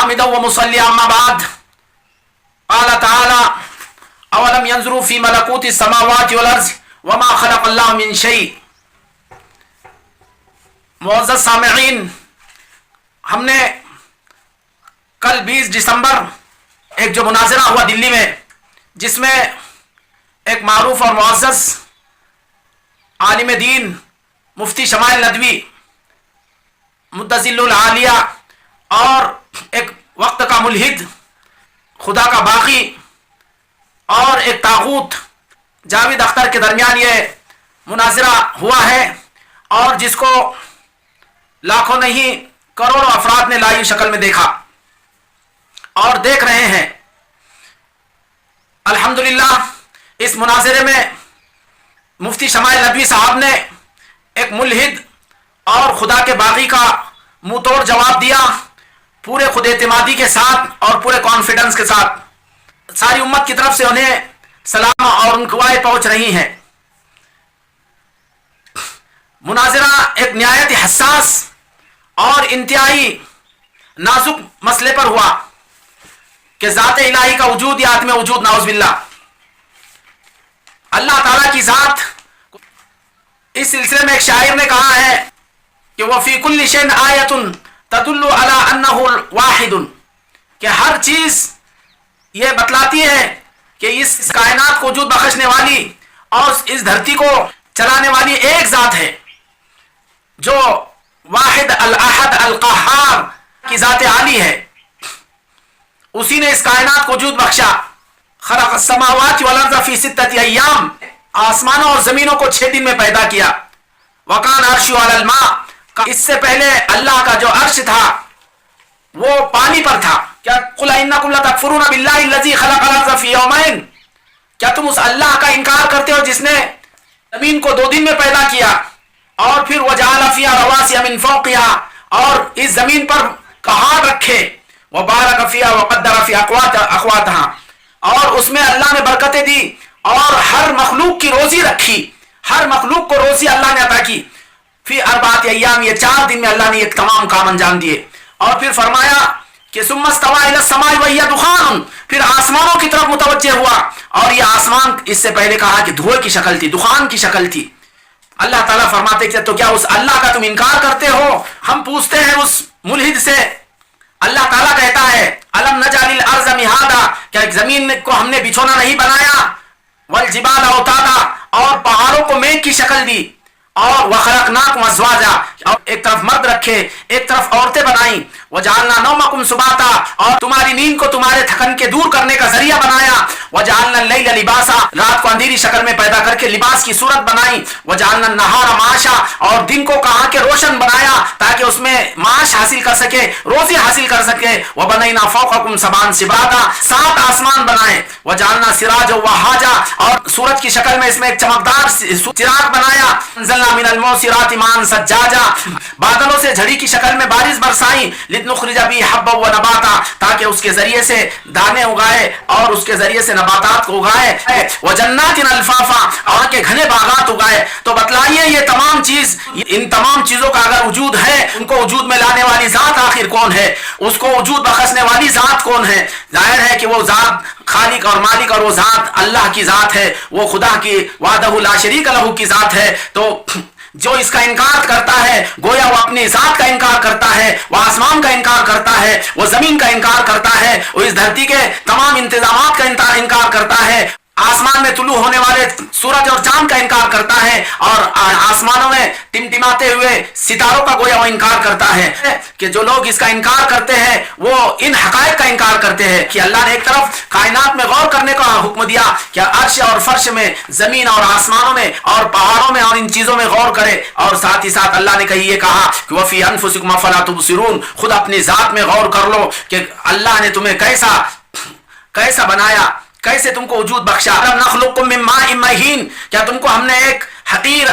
حامدا و مصلیا اما بعد قال تعالی اولم ينظروا في ملكوت السماوات والارض وما خلق الله من شيء. معزز سامعین، ہم نے کل 20 دسمبر ایک جو مناظرہ ہوا دلی میں، جس میں ایک معروف اور معزز عالم دین مفتی شمائل ندوی، متزل العالیہ، اور ایک وقت کا ملحد، خدا کا باغی اور ایک طاغوت جاوید اختر کے درمیان یہ مناظرہ ہوا ہے، اور جس کو لاکھوں نہیں کروڑوں افراد نے لائیو شکل میں دیکھا اور دیکھ رہے ہیں. الحمدللہ اس مناظرے میں مفتی شمائل ندوی صاحب نے ایک ملحد اور خدا کے باغی کا منہ توڑ جواب دیا، پورے خود اعتمادی کے ساتھ اور پورے کانفیڈنس کے ساتھ. ساری امت کی طرف سے انہیں سلام اور ان دعائیں پہنچ رہی ہیں. مناظرہ ایک نہایت حساس اور انتہائی نازک مسئلے پر ہوا کہ ذات الہی کا وجود یا عدم وجود، نعوذ باللہ. اللہ تعالیٰ کی ذات، اس سلسلے میں ایک شاعر نے کہا ہے کہ وَفِي كُلِّ شَيْءٍ آیَةٌ تَدُلُّ عَلَىٰ أَنَّهُ الْوَاحِدُ، کہ ہر چیز یہ بتلاتی ہے کہ اس کائنات کو وجود بخشنے والی اور اس دھرتی کو چلانے والی ایک ذات ہے، جو واحد الاحد القہار کی ذات عالی ہے. اسی نے اس کائنات کو وجود بخشا. خلق السماوات والارض فی 6 ایام، آسمانوں اور زمینوں کو 6 دن میں پیدا کیا. وکان عرشہ علی الماء، اس سے پہلے اللہ کا جو عرش تھا وہ پانی پر تھا. کیا قل انکم لتکفرون باللہ الذی خلق الارض فی یومین، کیا تم اس اللہ کا انکار کرتے ہو جس نے زمین کو 2 دن میں پیدا کیا، اور پھر وجعل فیہا رواسیا من فوقہا، اور اس زمین پر پہاڑ رکھے، وبارک فیہا وقدر فی اقواتہا، اور اس میں اللہ نے برکتیں دی اور ہر مخلوق کی روزی رکھی، ہر مخلوق کو روزی اللہ نے عطا کی. فی 4 ایام، یہ 4 دن میں اللہ نے یہ تمام کام انجام دیے. اور پھر فرمایا کہ ثم استوى الى السماء وهي دخان، پھر آسمانوں کی طرف متوجہ ہوا، اور یہ آسمان اس سے پہلے کہا کہ دھوئے کی شکل تھی، دخان کی شکل تھی. اللہ تعالیٰ فرماتے کہ تو کیا اس اللہ کا تم انکار کرتے ہو؟ ہم پوچھتے ہیں اس ملحد سے. اللہ تعالیٰ کہتا ہے الم نجعل الارض مہادا، کیا زمین کو ہم نے بچھونا نہیں بنایا، والجبال اوتادا، اور پہاڑوں کو میغ کی شکل دی، اور وخلقناکم ازواجا، اور ایک طرف مرد رکھے ایک طرف عورتیں بنائیں، وجعلنا نومکم سباتا، اور تمہاری نیند کو تمہارے تھکن کے دور کرنے کا ذریعہ بنایا، وجعلنا اللیل لباسا، رات کو اندھیری شکل میں پیدا کر کے لباس کی صورت بنائی، وجعلنا النہار معاشا، اور دن کو کہاں کے روشن بنایا تاکہ اس میں معاش حاصل کر سکے، روزی حاصل کر سکے، وبنینا فوقکم سبعا شدادا، 7 آسمان بنائے، وجعلنا سراجا وہاجا، اور سورج کی شکل میں اس میں ایک چمکدار چراغ بنایا، انزلنا من الموسرات ماء ثجاجا، بادلوں سے جھڑی کی شکل میں بارش برسائیں، لنخرج به حبا ونباتا، تاکہ اس کے ذریعے سے دانے اگائے اور اس کے ذریعے سے نباتات کو اگائے، وجنات الفافا، اور کے گھنے باغات اگائے. تو بتلائیے یہ تمام چیز، ان تمام چیزوں کا اگر وجود ہے، ان کو وجود میں لانے والی ذات آخر کون ہے؟ اس کو وجود بخشنے والی ذات کون ہے؟ ظاہر ہے کہ وہ ذات خالق اور مالک، اور وہ ذات اللہ کی ذات ہے، وہ خدا کی وحدہ لا شریک لہ کی ذات ہے. تو جو اس کا انکار کرتا ہے گویا وہ اپنی ذات کا انکار کرتا ہے، وہ آسمان کا انکار کرتا ہے، وہ زمین کا انکار کرتا ہے، وہ اس دھرتی کے تمام انتظامات کا انکار کرتا ہے، آسمان میں طلوع ہونے والے سورج اور چاند کا انکار کرتا ہے، اور آسمانوں میں ٹمٹماتے ہوئے ستاروں کا گویا وہ انکار کرتا ہے. کہ جو لوگ اس کا انکار کرتے ہیں وہ ان حقائق کا انکار کرتے ہیں کہ اللہ نے ایک طرف کائنات میں غور کرنے کا حکم دیا کہ عرش اور فرش میں، زمین اور آسمانوں میں اور پہاڑوں میں اور ان چیزوں میں غور کرے، اور ساتھ ہی ساتھ اللہ نے یہ کہا کہ وَفِي أَنفُسِكُمْ أَفَلَا تُبْصِرُونَ، خود اپنی ذات میں غور کر لو کہ اللہ نے تمہیں کیسا بنایا، کیسے تم کو وجود بخشا. نخلقکم من ماء مہین، کیا تم کو ہم نے ایک حقیر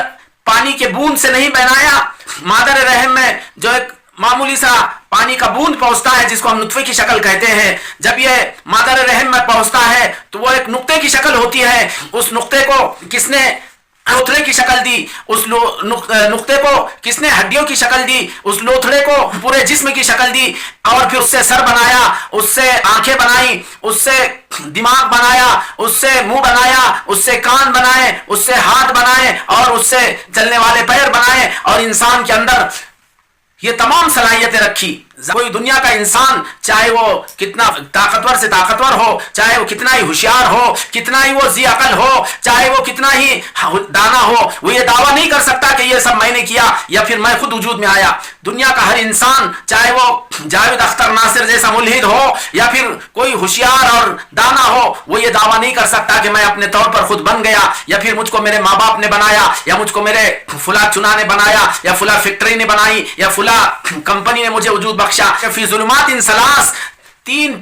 پانی کے بوند سے نہیں بنایا؟ مادر رحم میں جو ایک معمولی سا پانی کا بوند پہنچتا ہے جس کو ہم نطفے کی شکل کہتے ہیں، جب یہ مادر رحم میں پہنچتا ہے تو وہ ایک نقطے کی شکل ہوتی ہے. اس نقطے کو کس نے لوتھڑے کی شکل دی، اس نقطے کو کس نے ہڈیوں کی شکل دی، اس لوتھڑے کو پورے جسم کی شکل دی، اور پھر اس سے سر بنایا، اس سے آنکھیں بنائی، اس سے دماغ بنایا، اس سے منہ بنایا، اس سے کان بنائے، اس سے ہاتھ بنائے، اور اس سے چلنے والے پیر بنائے، اور انسان کے اندر یہ تمام صلاحیتیں رکھی۔ کوئی دنیا کا انسان چاہے وہ کتنا طاقتور سے طاقتور ہو، چاہے وہ کتنا ہی ہوشیار ہو، کتنا ہی وہ ذی عقل ہو، چاہے وہ کتنا ہی دانا ہو، وہ یہ دعویٰ نہیں کر سکتا کہ یہ سب میں نے کیا یا پھر میں خود وجود میں آیا۔ دنیا کا ہر انسان چاہے وہ جاوید اختر ناصر جیسا ملحد ہو یا پھر کوئی ہوشیار اور دانا ہو، وہ یہ دعویٰ نہیں کر سکتا کہ میں اپنے طور پر خود بن گیا، یا پھر مجھ کو میرے ماں باپ نے بنایا، یا مجھ کو میرے فلاں چنا نے بنایا، یا فلاں فیکٹری نے بنائی، یا فلاں کمپنی نے مجھے وجود بخشا۔ فی ظلمات ثلاث، تین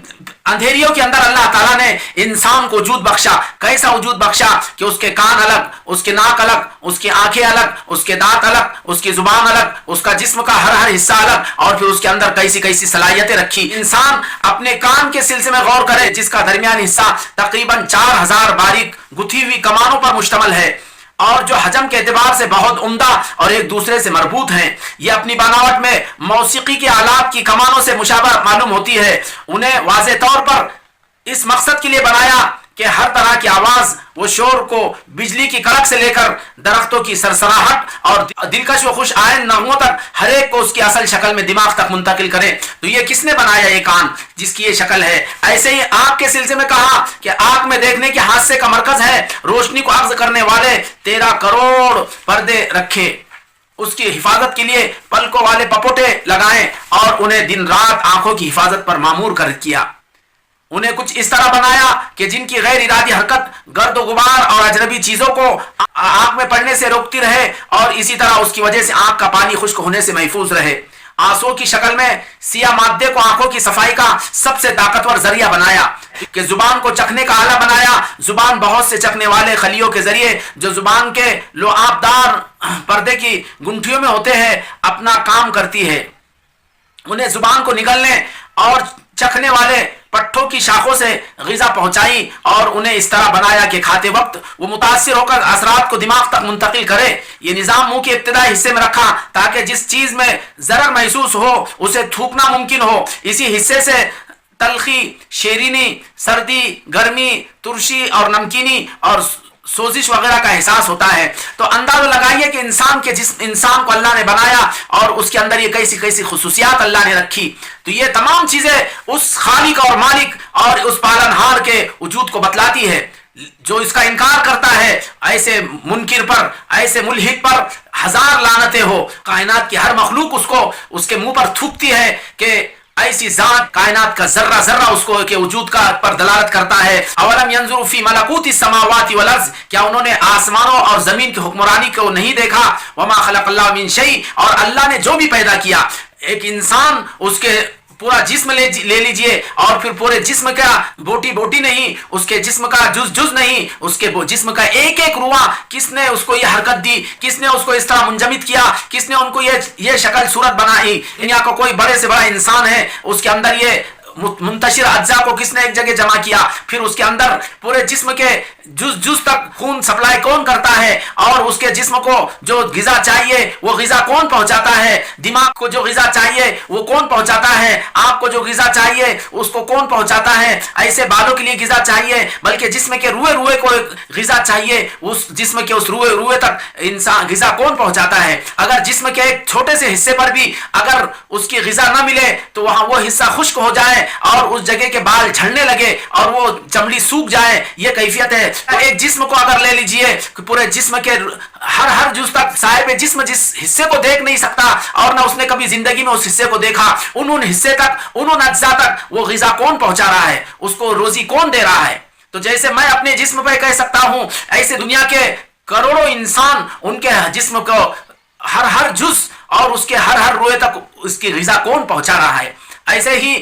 اندھیریوں کے اندر اللہ تعالیٰ نے انسان کو وجود بخشا۔ کیسا وجود بخشا کہ اس کے کان الگ، اس کے ناک الگ، اس کی آنکھیں الگ، اس کے دانت الگ، اس کی زبان الگ، اس کا جسم کا ہر حصہ الگ، اور پھر اس کے اندر کیسی کیسی صلاحیتیں رکھی۔ انسان اپنے کان کے سلسلے میں غور کرے، جس کا درمیانی حصہ تقریباً 4000 باریک گتھی ہوئی کمانوں پر مشتمل ہے، اور جو حجم کے اعتبار سے بہت عمدہ اور ایک دوسرے سے مربوط ہیں۔ یہ اپنی بناوٹ میں موسیقی کے آلات کی کمانوں سے مشابہ معلوم ہوتی ہے۔ انہیں واضح طور پر اس مقصد کے لیے بنایا کہ ہر طرح کی آواز و شور کو بجلی کی کڑک سے لے کر درختوں کی سرسراہٹ اور دلکش و خوش آئند نغموں تک ہر ایک کو اس کی اصل شکل میں دماغ تک منتقل کرے۔ تو یہ کس نے بنایا؟ یہ کان جس کی یہ شکل ہے۔ ایسے ہی آنکھ کے سلسلے میں کہا کہ آنکھ میں دیکھنے کے حادثے کا مرکز ہے، روشنی کو اخذ کرنے والے 13 کروڑ پردے رکھے، اس کی حفاظت کے لیے پلکوں والے پپوٹے لگائیں، اور انہیں دن رات آنکھوں کی حفاظت پر مامور کر کیا۔ انہیں کچھ اس طرح بنایا کہ جن کی غیر ارادی حرکت گرد و غبار اور اجنبی چیزوں کو آنکھ میں پڑنے سے روکتی رہے، اور اسی طرح اس کی وجہ سے آنکھ کا پانی خشک ہونے سے محفوظ رہے۔ آنسوں کی شکل میں سیاہ مادے کو آنکھوں کی صفائی کا سب سے طاقتور ذریعہ بنایا، کہ زبان کو چکھنے کا آلہ بنایا۔ زبان بہت سے چکھنے والے خلیوں کے ذریعے جو زبان کے لعاب دار پردے کی گنٹھیوں میں ہوتے ہیں اپنا کام کرتی ہے۔ انہیں زبان کو نگلنے اور چکھنے والے پٹھوں کی شاخوں سے غذا پہنچائی، اور انہیں اس طرح بنایا کہ کھاتے وقت وہ متاثر ہو کر اثرات کو دماغ تک منتقل کرے۔ یہ نظام منہ کے ابتدائی حصے میں رکھا تاکہ جس چیز میں ضرر محسوس ہو اسے تھوکنا ممکن ہو۔ اسی حصے سے تلخی، شیرینی، سردی، گرمی، ترشی اور نمکینی اور سوزش وغیرہ کا احساس ہوتا ہے۔ تو اندازہ لگائیے کہ انسان کو اللہ نے بنایا اور اس کے اندر یہ کیسی کیسی خصوصیات اللہ نے رکھی۔ تو یہ تمام چیزیں اس خالق اور مالک اور اس پالنہار کے وجود کو بتلاتی ہے۔ جو اس کا انکار کرتا ہے، ایسے منکر پر، ایسے ملحد پر ہزار لعنتیں ہو۔ کائنات کی ہر مخلوق اس کو اس کے منہ پر تھوکتی ہے کہ ایسی ذات، کائنات کا ذرہ ذرہ اس کو کے وجود کا پر دلالت کرتا ہے۔ اولم ينظروا فی ملکوت السماوات والارض، کیا انہوں نے آسمانوں اور زمین کی حکمرانی کو نہیں دیکھا؟ وما خلق اللہ من شیء، اور اللہ نے جو بھی پیدا کیا، ایک انسان اس کے پورا جسم لے لیجئے، اور پھر پورے جسم کا بوٹی بوٹی نہیں، اس کے جسم کا جز جز نہیں، اس کے جسم کا ایک ایک رواں، کس نے اس کو یہ حرکت دی، کس نے اس کو اس طرح منجمد کیا، کس نے ان کو یہ شکل صورت بنائی۔ دنیا کا کوئی بڑے سے بڑا انسان ہے، اس کے اندر یہ منتشر اجزاء کو کس نے ایک جگہ جمع کیا، پھر اس کے اندر پورے جسم کے جز جز تک خون سپلائی کون کرتا ہے، اور اس کے جسم کو جو غذا چاہیے وہ غذا کون پہنچاتا ہے، دماغ کو جو غذا چاہیے وہ کون پہنچاتا ہے، آنکھ کو جو غذا چاہیے اس کو کون پہنچاتا ہے، ایسے بالوں کے لیے غذا چاہیے، بلکہ جسم کے روئے روئے کو غذا چاہیے، اس جسم کے اس روئے روئے تک انسان غذا کون پہنچاتا ہے۔ اگر جسم کے ایک چھوٹے سے حصے پر بھی اگر اس کی غذا نہ ملے تو وہاں وہ حصہ خشک ہو جائے اور اس جگہ کے بال جھڑنے لگے اور وہ چمڑی سوکھ جائے، یہ کیفیت ہے۔ ایک جسم کو اگر لے لیجئے کہ پورے جسم کے ہر جز تک صاحب جسم جس حصے کو دیکھ نہیں سکتا اور نہ اس نے کبھی زندگی میں اس حصے کو دیکھا، ان حصے تک، ان اجزاء تک وہ غذا کون پہنچا رہا ہے، اس کو روزی کون دے رہا ہے۔ تو جیسے میں اپنے جسم پہ کہہ سکتا ہوں، ایسے دنیا کے کروڑوں انسان ان کے جسم کو ہر جز اور اس کے ہر روئے تک اس کی غذا کون پہنچا رہا ہے۔ ایسے ہی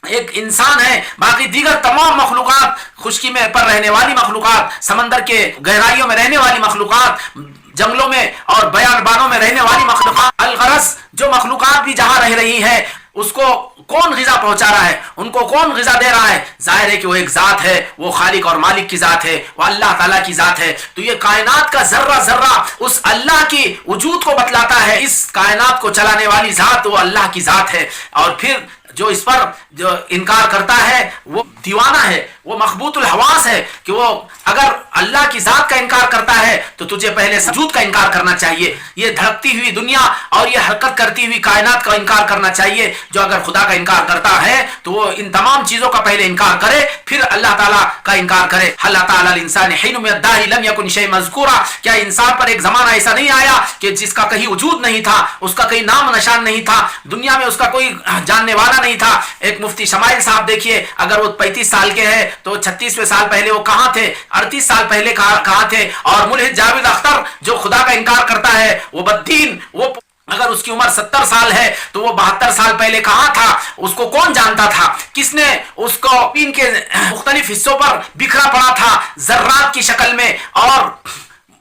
ایک انسان ہے، باقی دیگر تمام مخلوقات، خشکی میں پر رہنے والی مخلوقات، سمندر کے گہرائیوں میں رہنے والی مخلوقات، جنگلوں میں اور بیابانوں میں رہنے والی مخلوقات، الغرض جو مخلوقات بھی جہاں رہ رہی ہے، اس کو کون غذا پہنچا رہا ہے, ان کو کون غذا دے رہا ہے؟ ظاہر ہے کہ وہ ایک ذات ہے, وہ خالق اور مالک کی ذات ہے, وہ اللہ تعالیٰ کی ذات ہے. تو یہ کائنات کا ذرہ ذرہ اس اللہ کی وجود کو بتلاتا ہے. اس کائنات کو چلانے والی ذات وہ اللہ کی ذات ہے. اور پھر جو اس پر جو انکار کرتا ہے وہ دیوانہ ہے, وہ مخبوط الحواس ہے, کہ وہ اگر اللہ کی ذات کا انکار کرتا ہے تو تجھے پہلے وجود کا انکار کرنا چاہیے. یہ دھڑکتی ہوئی دنیا اور یہ حرکت کرتی ہوئی کائنات کا انکار کرنا چاہیے. جو اگر خدا کا انکار کرتا ہے تو وہ ان تمام چیزوں کا پہلے انکار کرے, پھر اللہ تعالیٰ کا انکار کرے. اللہ تعالیٰ الانسان حین من الدہر لم یکن شیء مذکورا, کیا انسان پر ایک زمانہ ایسا نہیں آیا کہ جس کا کہیں وجود نہیں تھا, اس کا کہیں نام نشان نہیں تھا, دنیا میں اس کا کوئی جاننے والا نہیں تھا. ایک مفتی شمائل صاحب دیکھیے, اگر وہ 35 سال کے ہیں تو 36ویں سال پہلے وہ کہاں تھے, 38 سال پہلے کہاں تھے. اور ملحد جاوید اختر جو خدا کا انکار کرتا ہے وہ بددین, وہ اگر اس کی عمر 70 سال ہے تو وہ 72 سال پہلے کہاں تھا, اس کو کون جانتا تھا؟ کس نے اس کو ان کے مختلف حصوں پر بکھرا پڑا تھا ذرات کی شکل میں اور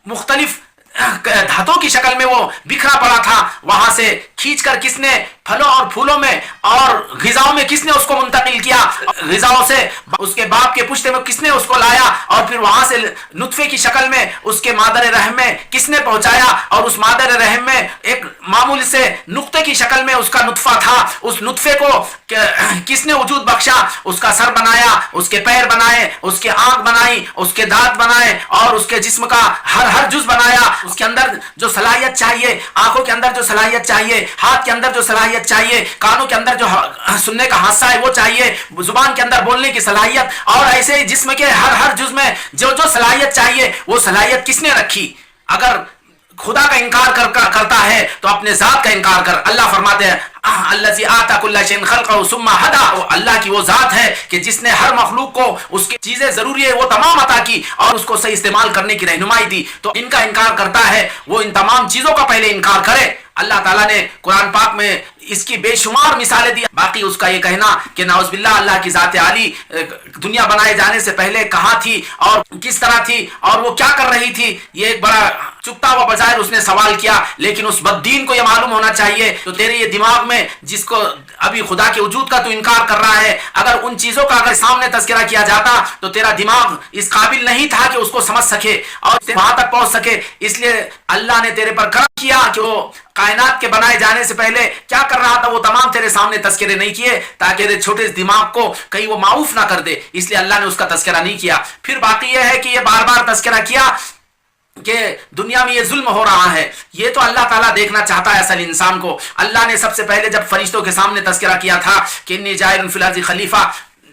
مختلف دھاتوں کی شکل میں وہ بکھرا پڑا تھا, وہاں سے کھینچ کر کس نے پھلوں اور پھولوں میں اور غذاؤں میں کس نے اس کو منتقل کیا, غذاؤں سے اس کے باپ کے پشتے میں کس نے اس کو لایا, اور پھر وہاں سے نطفے کی شکل میں اس کے مادر رحم میں کس نے پہنچایا, اور اس مادر رحم میں ایک معمول سے نقطے کی شکل میں اس کا نطفہ تھا, اس نطفے کو کس نے وجود بخشا, اس کا سر بنایا, اس کے پیر بنائے, اس کے آنکھ بنائی, اس کے دانت بنائے, اور اس کے جسم کا ہر جز بنایا. اس کے اندر جو صلاحیت چاہیے, آنکھوں کے اندر جو صلاحیت چاہیے, ہاتھ کے اندر جو صلاحیت چاہیے, کانوں کے اندر جو سننے کا حاسہ ہے وہ چاہیے, زبان کے اندر بولنے کی صلاحیت, اور ایسے ہی جسم کے ہر جز میں جو صلاحیت چاہیے وہ صلاحیت کس نے رکھی؟ اگر خدا کا انکار کرتا ہے تو اپنے ذات کا انکار کر. اللہ فرماتے ہیں الذی آتى كل شيء خلقه ثم هدى, اللہ کی وہ ذات ہے کہ جس نے ہر مخلوق کو اس کی چیزیں ضروری ہے وہ تمام عطا کی اور اس کو صحیح استعمال کرنے کی رہنمائی دی. تو ان کا انکار کرتا ہے وہ ان تمام چیزوں کا پہلے انکار کرے. اللہ تعالیٰ نے قرآن پاک میں اس کی بے شمار مثالیں دی. باقی اس کا یہ کہنا کہ نعوذ باللہ اللہ کی ذات عالی دنیا بنائے جانے سے پہلے کہاں تھی اور کس طرح تھی اور وہ کیا کر رہی تھی, یہ ایک بڑا چپتا ہوا بظاہر اس نے سوال کیا. لیکن اس بددین کو یہ معلوم ہونا چاہیے تو تیرے یہ دماغ میں جس کو ابھی خدا کے وجود کا تو انکار کر رہا ہے, اگر ان چیزوں کا اگر سامنے تذکرہ کیا جاتا تو تیرا دماغ اس قابل نہیں تھا کہ اس کو سمجھ سکے اور وہاں تک پہنچ سکے. اس لیے اللہ نے تیرے پر کرم کیا کہ وہ کائنات کے بنائے جانے سے پہلے کیا کر رہا تھا وہ تمام تیرے سامنے تذکرے نہیں کیے تاکہ تیرے چھوٹے دماغ کو کہیں وہ معاف نہ کر دے, اس لیے اللہ نے اس کا تذکرہ نہیں کیا. پھر باقی یہ ہے کہ یہ بار بار تذکرہ کیا کہ دنیا میں یہ ظلم ہو رہا ہے, یہ تو اللہ تعالیٰ دیکھنا چاہتا ہے اصل انسان کو. اللہ نے سب سے پہلے جب فرشتوں کے سامنے تذکرہ کیا تھا کہ انی جاعل فی الارض خلیفہ,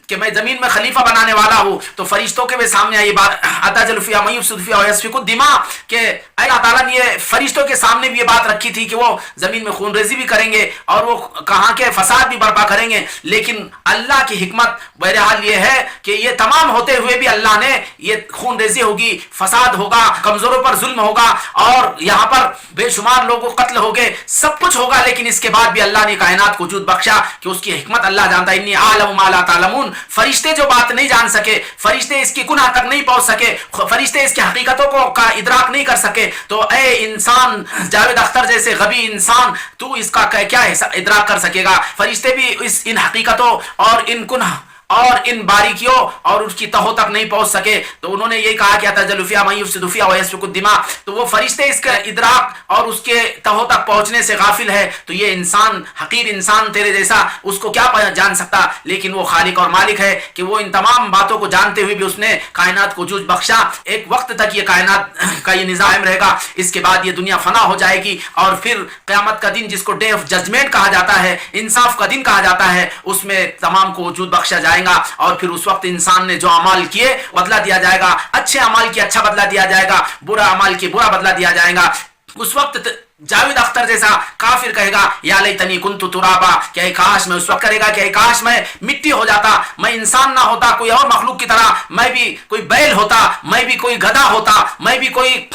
کہ میں زمین میں خلیفہ بنانے والا ہوں, تو فرشتوں کے بھی سامنے یہ بات اتجعل فیہا من یفسد فیہا ویسفک الدماء, کہ اللہ تعالیٰ نے یہ فرشتوں کے سامنے بھی یہ بات رکھی تھی کہ وہ زمین میں خون ریزی بھی کریں گے اور وہ کہاں کے فساد بھی برپا کریں گے. لیکن اللہ کی حکمت بہرحال یہ ہے کہ یہ تمام ہوتے ہوئے بھی اللہ نے یہ خون ریزی ہوگی, فساد ہوگا, کمزوروں پر ظلم ہوگا اور یہاں پر بے شمار لوگوں قتل ہو گئے, سب کچھ ہوگا, لیکن اس کے بعد بھی اللہ نے کائنات کو وجود بخشا کہ اس کی حکمت اللہ جانتا ہے. انی اعلم ما لا تعلمون, فرشتے جو بات نہیں جان سکے, فرشتے اس کی کنہ تک نہیں پہنچ سکے, فرشتے اس کی حقیقتوں کو کا ادراک نہیں کر سکے, تو اے انسان جاوید اختر جیسے غبی انسان تو اس کا کیا ادراک کر سکے گا؟ فرشتے بھی ان حقیقتوں اور ان کنہ اور ان باریکیوں اور اس کی تہوں تک نہیں پہنچ سکے. تو انہوں نے یہ کہا کہ اتجعل فیہا من یفسد فیہا ویسفک الدماء, تو وہ فرشتے اس کا ادراک اور اس کے تہوں تک پہنچنے سے غافل ہے. تو یہ انسان, حقیر انسان تیرے جیسا, اس کو کیا جان سکتا؟ لیکن وہ خالق اور مالک ہے کہ وہ ان تمام باتوں کو جانتے ہوئے بھی اس نے کائنات کو وجود بخشا. ایک وقت تک یہ کائنات کا یہ نظام رہے گا, اس کے بعد یہ دنیا فنا ہو جائے گی اور پھر قیامت کا دن جس کو ڈے آف ججمنٹ کہا جاتا ہے, انصاف کا دن کہا جاتا ہے, اس میں تمام کو وجود بخشا جائے گا. اور پھر اس وقت انسان نے جو اعمال کیے بدلہ دیا جائے گا, اچھے اعمال کی اچھا بدلہ دیا جائے گا, برا اعمال کی برا بدلہ دیا جائے گا. اس وقت جاوید اختر جیسا کافر کہے گا یا لیتنی کنت ترابا, کہ اے کاش میں, اس وقت کرے گا کہ اے کاش میں مٹی ہو جاتا, میں انسان نہ ہوتا, کوئی اور مخلوق کی طرح, میں بھی کوئی بیل ہوتا, میں بھی کوئی گدھا ہوتا, میں بھی کوئی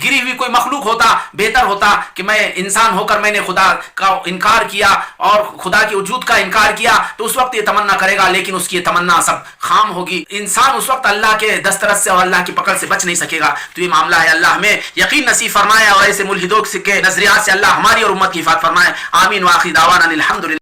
گری ہوئی کوئی مخلوق ہوتا, بہتر ہوتا کہ میں انسان ہو کر میں نے خدا کا انکار کیا اور خدا کے وجود کا انکار کیا. تو اس وقت یہ تمنا کرے گا, لیکن اس کی یہ تمنا سب خام ہوگی. انسان اس وقت اللہ کے دسترس سے اور اللہ کی پکڑ سے بچ نہیں سکے گا. تو یہ معاملہ ہے. اللہ ہمیں یقین نصیب فرمائے اور ایسے ملحدوں کے نظریات سے اللہ ہماری اور امت کی حفاظت فرمائے. آمین. واخر دعوانا الحمدللہ.